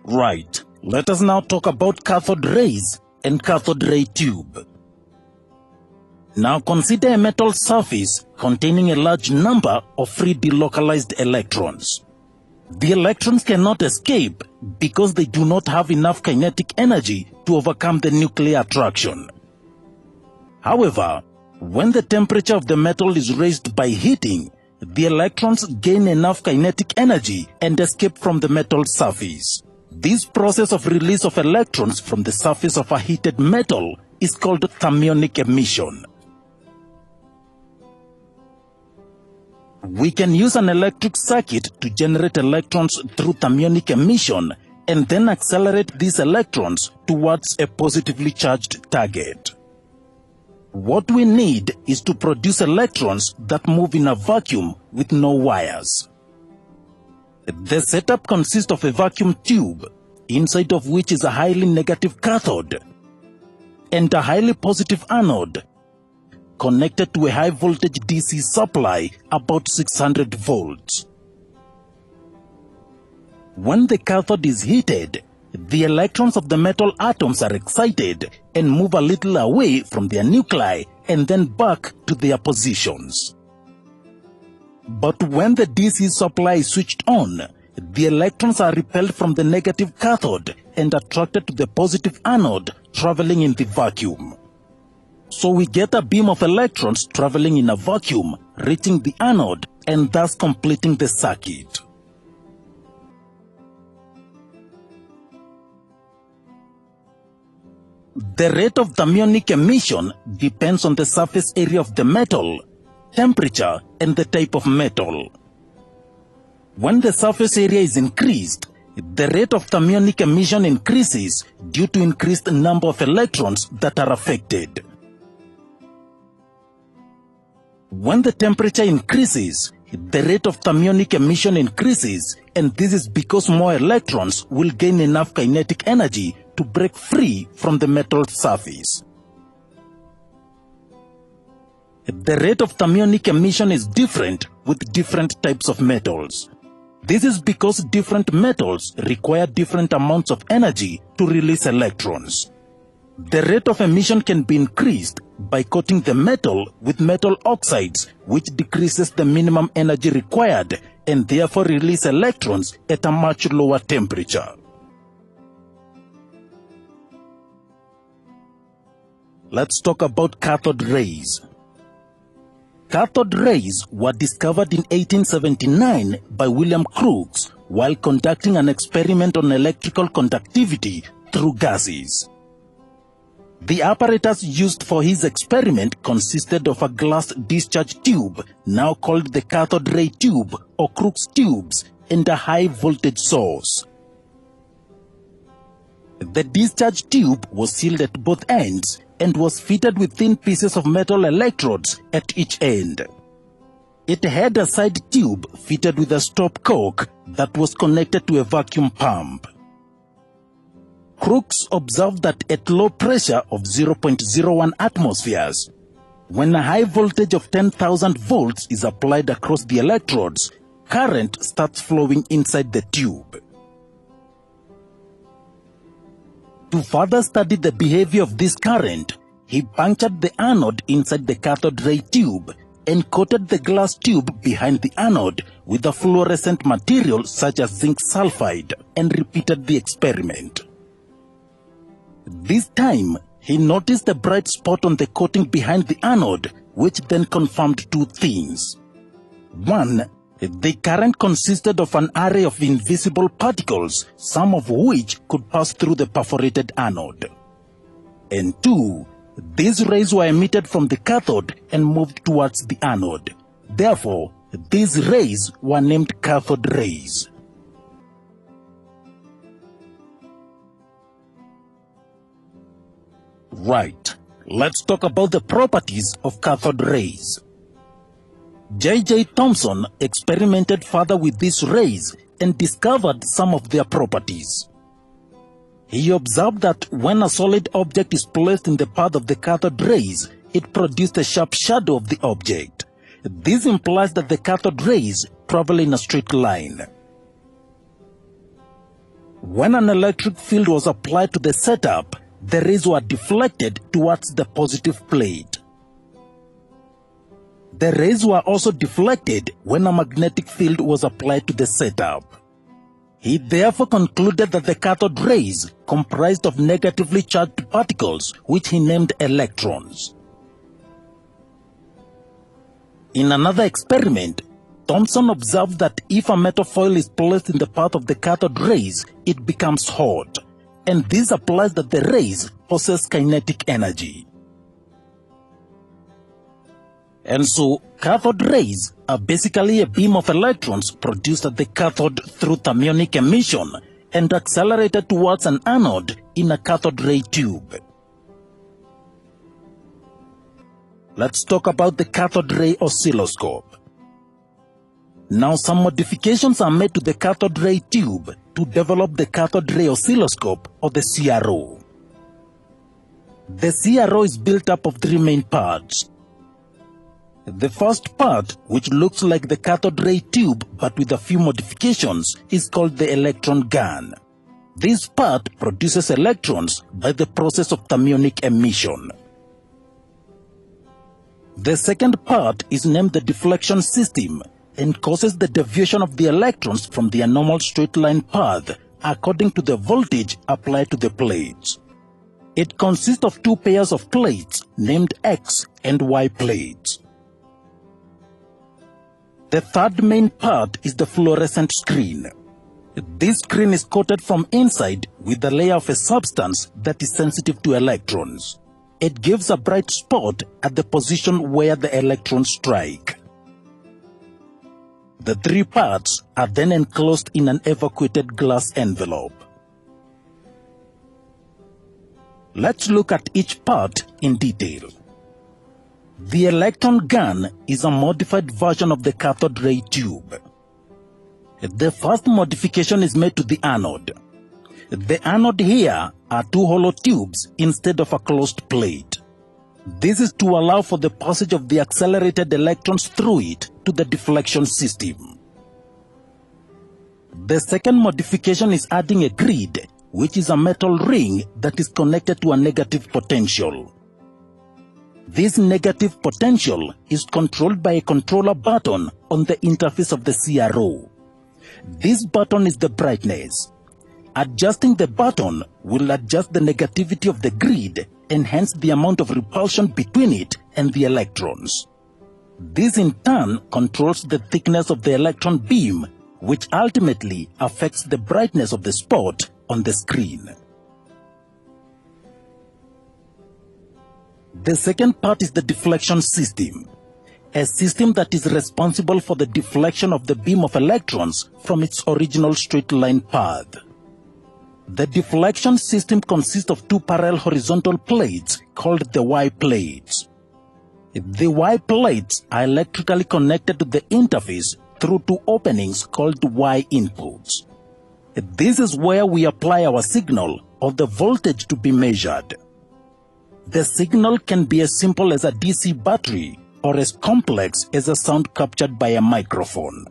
Right, let us now talk about cathode rays and cathode ray tube. Now consider a metal surface containing a large number of free delocalized electrons. The electrons cannot escape because they do not have enough kinetic energy to overcome the nuclear attraction. However, when the temperature of the metal is raised by heating, the electrons gain enough kinetic energy and escape from the metal surface. This process of release of electrons from the surface of a heated metal is called thermionic emission. We can use an electric circuit to generate electrons through thermionic emission and then accelerate these electrons towards a positively charged target. What we need is to produce electrons that move in a vacuum with no wires. The setup consists of a vacuum tube, inside of which is a highly negative cathode and a highly positive anode connected to a high voltage DC supply about 600 volts. When the cathode is heated, the electrons of the metal atoms are excited and move a little away from their nuclei and then back to their positions. But when the DC supply is switched on, the electrons are repelled from the negative cathode and attracted to the positive anode traveling in the vacuum. So we get a beam of electrons traveling in a vacuum, reaching the anode and thus completing the circuit. The rate of thermionic emission depends on the surface area of the metal, temperature, and the type of metal. When the surface area is increased, the rate of thermionic emission increases due to increased number of electrons that are affected. When the temperature increases, the rate of thermionic emission increases, and this is because more electrons will gain enough kinetic energy to break free from the metal surface. The rate of thermionic emission is different with different types of metals. This is because different metals require different amounts of energy to release electrons. The rate of emission can be increased by coating the metal with metal oxides, which decreases the minimum energy required and therefore release electrons at a much lower temperature. Let's talk about cathode rays. Cathode rays were discovered in 1879 by William Crookes while conducting an experiment on electrical conductivity through gases. The apparatus used for his experiment consisted of a glass discharge tube, now called the cathode ray tube or Crookes tubes, and a high voltage source. The discharge tube was sealed at both ends and was fitted with thin pieces of metal electrodes at each end. It had a side tube fitted with a stopcock that was connected to a vacuum pump. Crookes observed that at low pressure of 0.01 atmospheres, when a high voltage of 10,000 volts is applied across the electrodes, current starts flowing inside the tube. To further study the behavior of this current, he punctured the anode inside the cathode ray tube and coated the glass tube behind the anode with a fluorescent material such as zinc sulfide and repeated the experiment. This time, he noticed a bright spot on the coating behind the anode, which then confirmed two things. One, the current consisted of an array of invisible particles, some of which could pass through the perforated anode. And two, these rays were emitted from the cathode and moved towards the anode. Therefore, these rays were named cathode rays. Right, let's talk about the properties of cathode rays. J.J. Thomson experimented further with these rays and discovered some of their properties. He observed that when a solid object is placed in the path of the cathode rays, it produced a sharp shadow of the object. This implies that the cathode rays travel in a straight line. When an electric field was applied to the setup, the rays were deflected towards the positive plate. The rays were also deflected when a magnetic field was applied to the setup. He therefore concluded that the cathode rays comprised of negatively charged particles, which he named electrons. In another experiment, Thomson observed that if a metal foil is placed in the path of the cathode rays, it becomes hot, and this implies that the rays possess kinetic energy. And so, cathode rays are basically a beam of electrons produced at the cathode through thermionic emission and accelerated towards an anode in a cathode ray tube. Let's talk about the cathode ray oscilloscope. Now some modifications are made to the cathode ray tube to develop the cathode ray oscilloscope, or the CRO. The CRO is built up of three main parts. The first part, which looks like the cathode ray tube but with a few modifications, is called the electron gun. This part produces electrons by the process of thermionic emission. The second part is named the deflection system and causes the deviation of the electrons from their normal straight line path according to the voltage applied to the plates. It consists of two pairs of plates named X and Y plates. The third main part is the fluorescent screen. This screen is coated from inside with a layer of a substance that is sensitive to electrons. It gives a bright spot at the position where the electrons strike. The three parts are then enclosed in an evacuated glass envelope. Let's look at each part in detail. The electron gun is a modified version of the cathode ray tube. The first modification is made to the anode. The anode here are two hollow tubes instead of a closed plate. This is to allow for the passage of the accelerated electrons through it to the deflection system. The second modification is adding a grid, which is a metal ring that is connected to a negative potential. This negative potential is controlled by a controller button on the interface of the CRO. This button is the brightness. Adjusting the button will adjust the negativity of the grid and hence the amount of repulsion between it and the electrons. This in turn controls the thickness of the electron beam, which ultimately affects the brightness of the spot on the screen. The second part is the deflection system, a system that is responsible for the deflection of the beam of electrons from its original straight line path. The deflection system consists of two parallel horizontal plates called the Y plates. The Y plates are electrically connected to the interface through two openings called Y inputs. This is where we apply our signal or the voltage to be measured. The signal can be as simple as a DC battery or as complex as a sound captured by a microphone.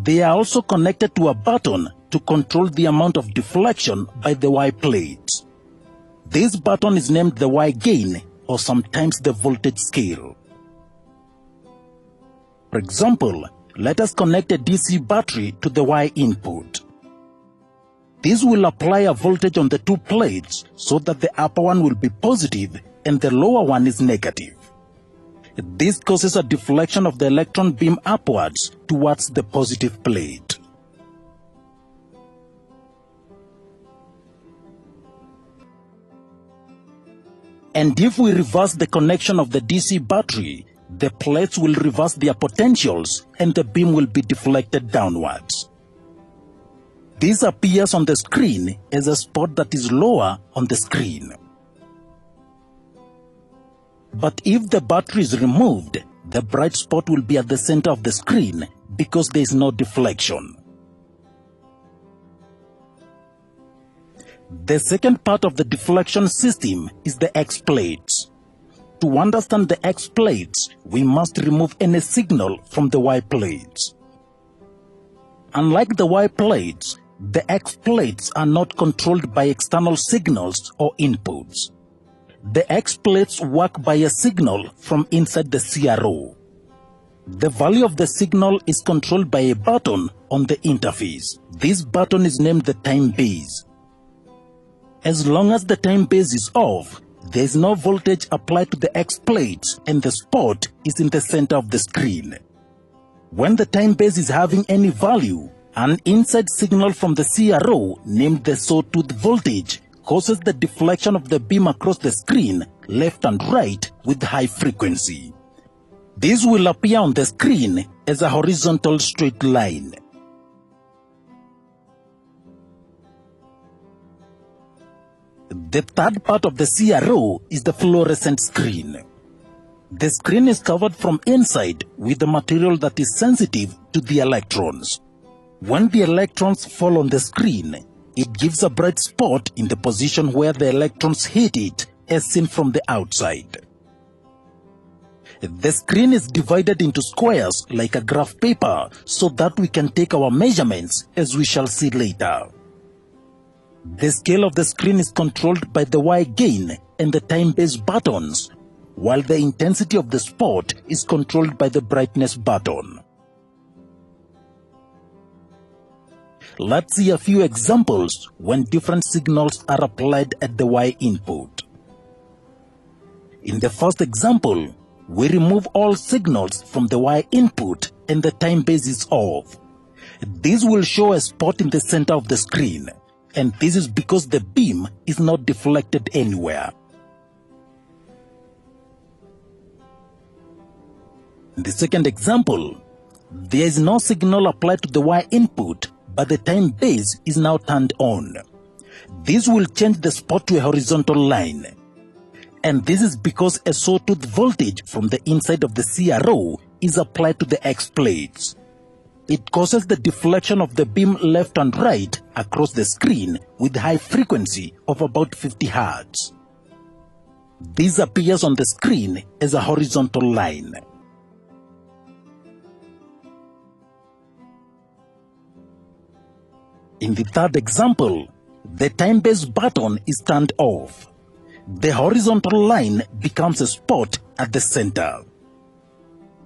They are also connected to a button to control the amount of deflection by the Y plates. This button is named the Y gain, or sometimes the voltage scale. For example, let us connect a DC battery to the Y input. This will apply a voltage on the two plates so that the upper one will be positive and the lower one is negative. This causes a deflection of the electron beam upwards towards the positive plate. And if we reverse the connection of the DC battery, the plates will reverse their potentials and the beam will be deflected downwards. This appears on the screen as a spot that is lower on the screen. But if the battery is removed, the bright spot will be at the center of the screen because there is no deflection. The second part of the deflection system is the X plates. To understand the X plates, we must remove any signal from the Y plates. Unlike the Y plates, The X plates are not controlled by external signals or inputs. The X plates work by a signal from inside the CRO. The value of the signal is controlled by a button on the interface. This button is named the time base. As long as the time base is off, there is no voltage applied to the X plates and the spot is in the center of the screen. When the time base is having any value, an inside signal from the CRO named the sawtooth voltage causes the deflection of the beam across the screen left and right with high frequency. This will appear on the screen as a horizontal straight line. The third part of the CRO is the fluorescent screen. The screen is covered from inside with a material that is sensitive to the electrons. When the electrons fall on the screen, it gives a bright spot in the position where the electrons hit it as seen from the outside. The screen is divided into squares like a graph paper so that we can take our measurements, as we shall see later. The scale of the screen is controlled by the Y gain and the time base buttons, while the intensity of the spot is controlled by the brightness button. Let's see a few examples when different signals are applied at the Y input. In the first example, we remove all signals from the Y input and the time base is off. This will show a spot in the center of the screen, and this is because the beam is not deflected anywhere. In the second example, there is no signal applied to the Y input, but the time base is now turned on. This will change the spot to a horizontal line. And this is because a sawtooth voltage from the inside of the CRO is applied to the X plates. It causes the deflection of the beam left and right across the screen with high frequency of about 50 Hz. This appears on the screen as a horizontal line. In the third example, the time base button is turned off. The horizontal line becomes a spot at the center.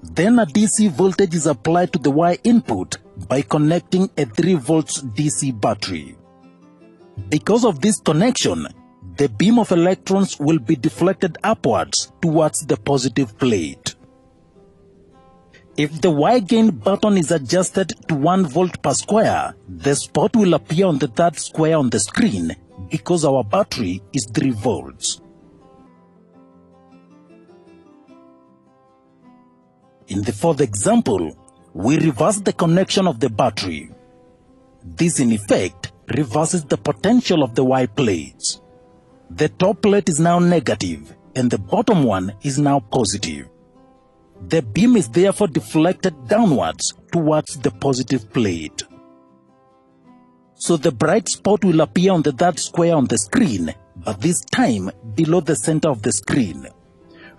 Then a DC voltage is applied to the Y input by connecting a 3 volts DC battery. Because of this connection, the beam of electrons will be deflected upwards towards the positive plate. If the Y gain button is adjusted to 1 volt per square, the spot will appear on the third square on the screen because our battery is 3 volts. In the fourth example, we reverse the connection of the battery. This in effect reverses the potential of the Y plates. The top plate is now negative and the bottom one is now positive. The beam is therefore deflected downwards towards the positive plate. So the bright spot will appear on the third square on the screen, but this time below the center of the screen.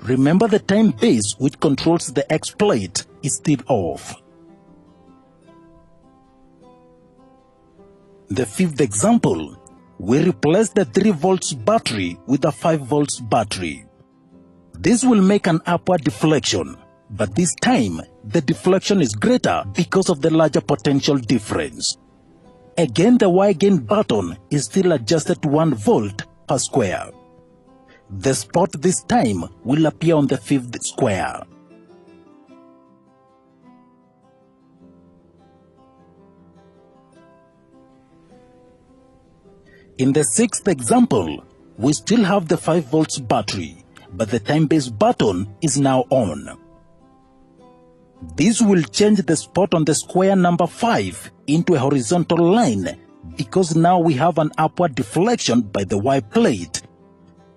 Remember, the time base which controls the X plate is still off. The fifth example, we replace the 3 volts battery with a 5 volts battery. This will make an upward deflection, but this time the deflection is greater because of the larger potential difference. Again, the Y gain button is still adjusted to 1 volt per square. The spot this time will appear on the 5th square. In the 6th example, we still have the 5 volts battery, but the time base button is now on. This will change the spot on the square number 5 into a horizontal line because now we have an upward deflection by the Y plate,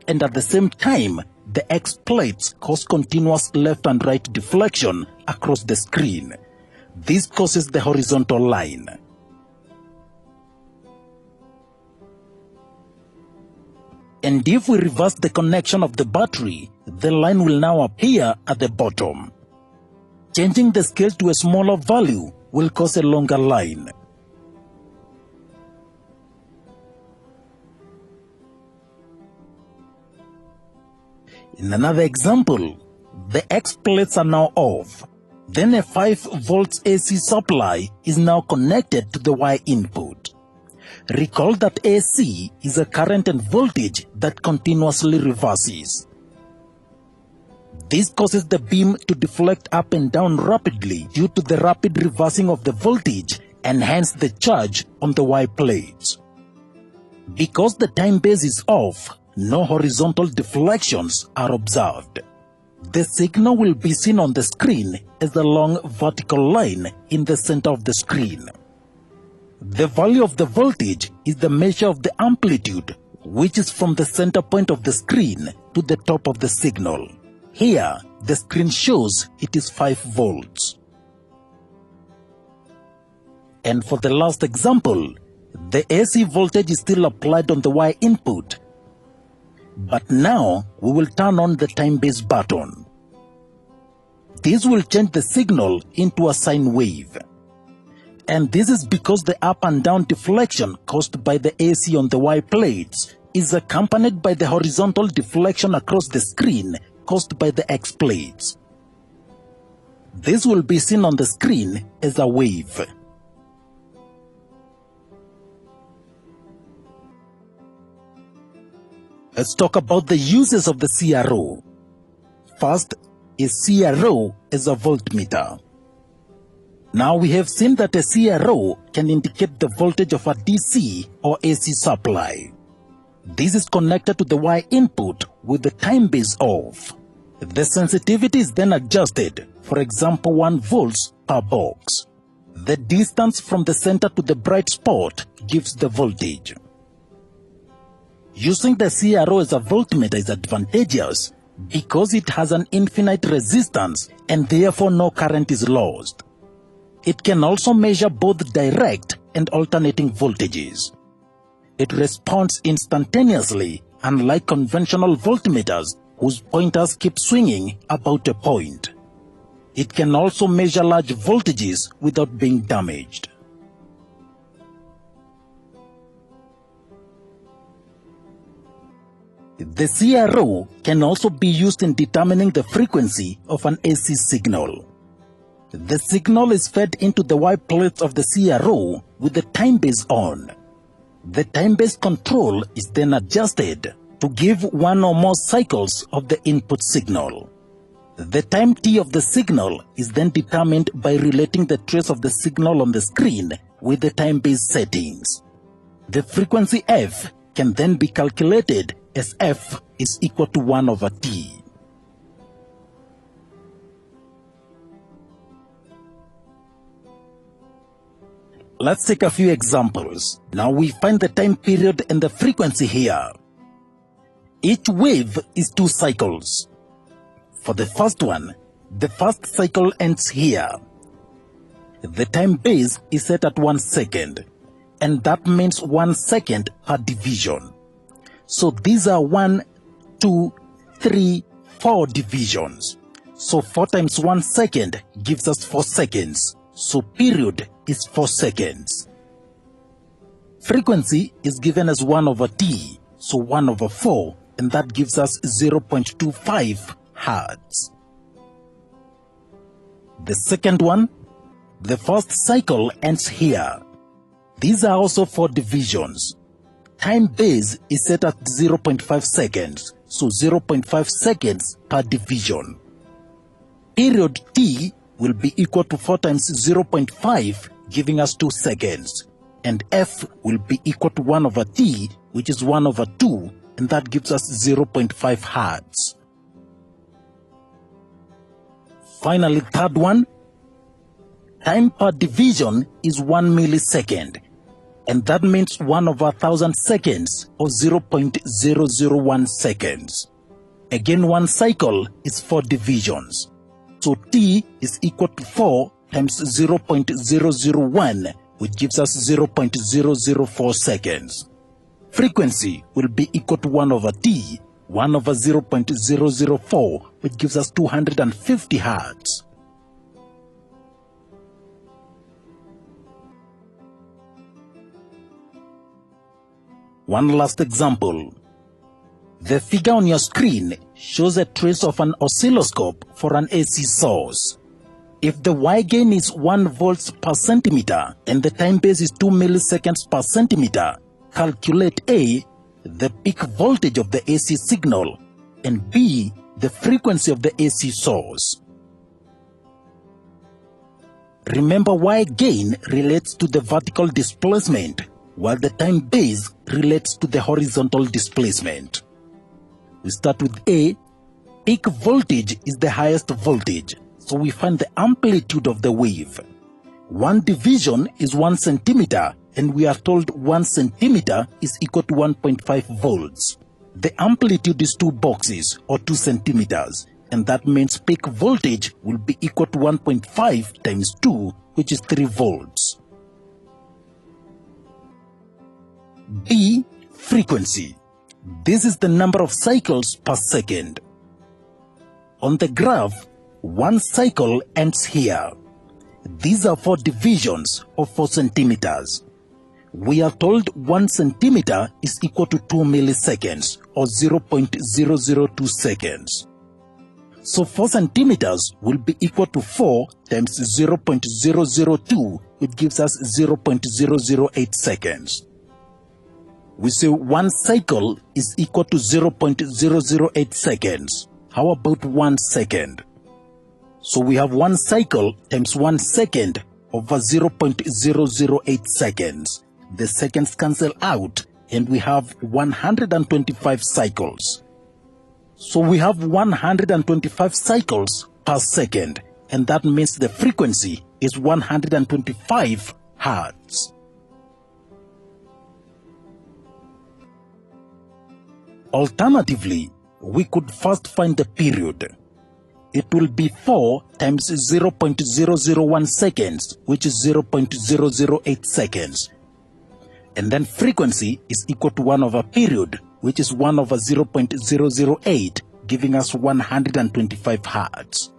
and at the same time the X plates cause continuous left and right deflection across the screen. This causes the horizontal line. And if we reverse the connection of the battery, the line will now appear at the bottom. Changing the scale to a smaller value will cause a longer line. In another example, the X plates are now off. Then a 5 volts AC supply is now connected to the Y input. Recall that AC is a current and voltage that continuously reverses. This causes the beam to deflect up and down rapidly due to the rapid reversing of the voltage and hence the charge on the Y plates. Because the time base is off, no horizontal deflections are observed. The signal will be seen on the screen as a long vertical line in the center of the screen. The value of the voltage is the measure of the amplitude, which is from the center point of the screen to the top of the signal. Here, the screen shows it is 5 volts. And for the last example, the AC voltage is still applied on the Y input. But now, we will turn on the time base button. This will change the signal into a sine wave. And this is because the up and down deflection caused by the AC on the Y plates is accompanied by the horizontal deflection across the screen caused by the X plates. This will be seen on the screen as a wave. Let's talk about the uses of the CRO. First is CRO as a voltmeter. Now we have seen that a CRO can indicate the voltage of a DC or AC supply. This is connected to the Y input with the time base off. The sensitivity is then adjusted, for example 1 volts per box. The distance from the center to the bright spot gives the voltage. Using the CRO as a voltmeter is advantageous because it has an infinite resistance and therefore no current is lost. It can also measure both direct and alternating voltages. It responds instantaneously, unlike conventional voltmeters whose pointers keep swinging about a point. It can also measure large voltages without being damaged. The CRO can also be used in determining the frequency of an AC signal. The signal is fed into the Y plates of the CRO with the time base on. The time base control is then adjusted to give 1 or more cycles of the input signal. The time t of the signal is then determined by relating the trace of the signal on the screen with the time base settings. The frequency f can then be calculated as f is equal to 1 over t. Let's take a few examples. Now we find the time period and the frequency here. Each wave is 2 cycles. For the first one, the first cycle ends here. The time base is set at 1 second, and that means 1 second per division. So these are 1, 2, 3, 4 divisions. So 4 times 1 second gives us 4 seconds. So period is 4 seconds. Frequency is given as 1 over t, so 1 over 4, and that gives us 0.25 Hertz. The second one, the first cycle ends here. These are also 4 divisions. Time base is set at 0.5 seconds, so 0.5 seconds per division. Period t will be equal to 4 times 0.5, giving us 2 seconds. And f will be equal to 1 over t, which is 1 over 2, and that gives us 0.5 Hertz. Finally, third one, time per division is 1 millisecond, and that means 1 over 1,000 seconds, or 0.001 seconds. Again, 1 cycle is 4 divisions. So t is equal to 4 times 0.001, which gives us 0.004 seconds. Frequency will be equal to 1 over t, 1 over 0.004, which gives us 250 Hertz. One last example. The figure on your screen shows a trace of an oscilloscope for an AC source. If the Y gain is 1 volts per centimeter and the time base is 2 milliseconds per centimeter, calculate A, the peak voltage of the AC signal, and B, the frequency of the AC source. Remember, Y gain relates to the vertical displacement, while the time base relates to the horizontal displacement. We start with A. Peak voltage is the highest voltage, so we find the amplitude of the wave. One division is 1 centimeter, and we are told 1 centimeter is equal to 1.5 volts. The amplitude is 2 boxes, or 2 centimeters, and that means peak voltage will be equal to 1.5 times 2, which is 3 volts. B. Frequency. This is the number of cycles per second. On the graph, 1 cycle ends here. These are 4 divisions of 4 centimeters. We are told 1 centimeter is equal to 2 milliseconds, or 0.002 seconds. So 4 centimeters will be equal to 4 times 0.002, which gives us 0.008 seconds. We say 1 cycle is equal to 0.008 seconds. How about 1 second? So we have 1 cycle times 1 second over 0.008 seconds. The seconds cancel out and we have 125 cycles. So we have 125 cycles per second, and that means the frequency is 125 Hertz. Alternatively, we could first find the period. It will be 4 times 0.001 seconds, which is 0.008 seconds. And then frequency is equal to 1 over period, which is 1 over 0.008, giving us 125 Hertz.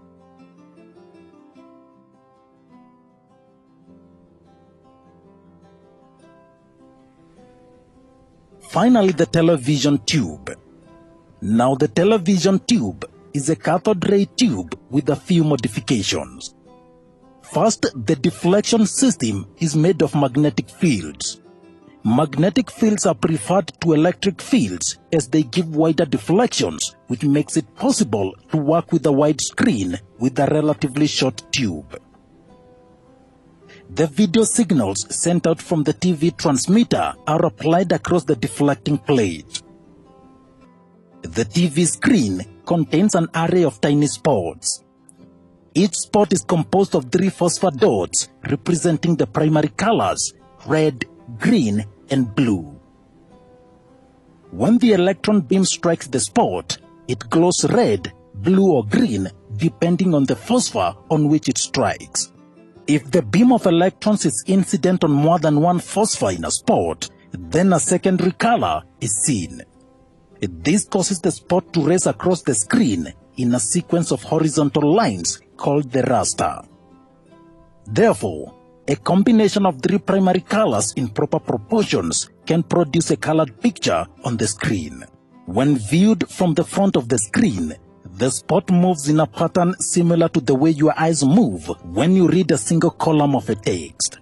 Finally, the television tube. Now the television tube is a cathode ray tube with a few modifications. First, the deflection system is made of magnetic fields. Magnetic fields are preferred to electric fields as they give wider deflections, which makes it possible to work with a wide screen with a relatively short tube. The video signals sent out from the TV transmitter are applied across the deflecting plate. The TV screen contains an array of tiny spots. Each spot is composed of 3 phosphor dots representing the primary colors, red, green, and blue. When the electron beam strikes the spot, it glows red, blue, or green depending on the phosphor on which it strikes. If the beam of electrons is incident on more than 1 phosphor in a spot, then a secondary color is seen. This causes the spot to race across the screen in a sequence of horizontal lines called the raster. Therefore, a combination of 3 primary colors in proper proportions can produce a colored picture on the screen. When viewed from the front of the screen, the spot moves in a pattern similar to the way your eyes move when you read a single column of a text.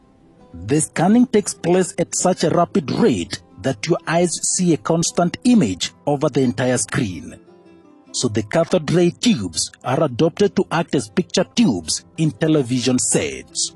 The scanning takes place at such a rapid rate that your eyes see a constant image over the entire screen. So the cathode ray tubes are adopted to act as picture tubes in television sets.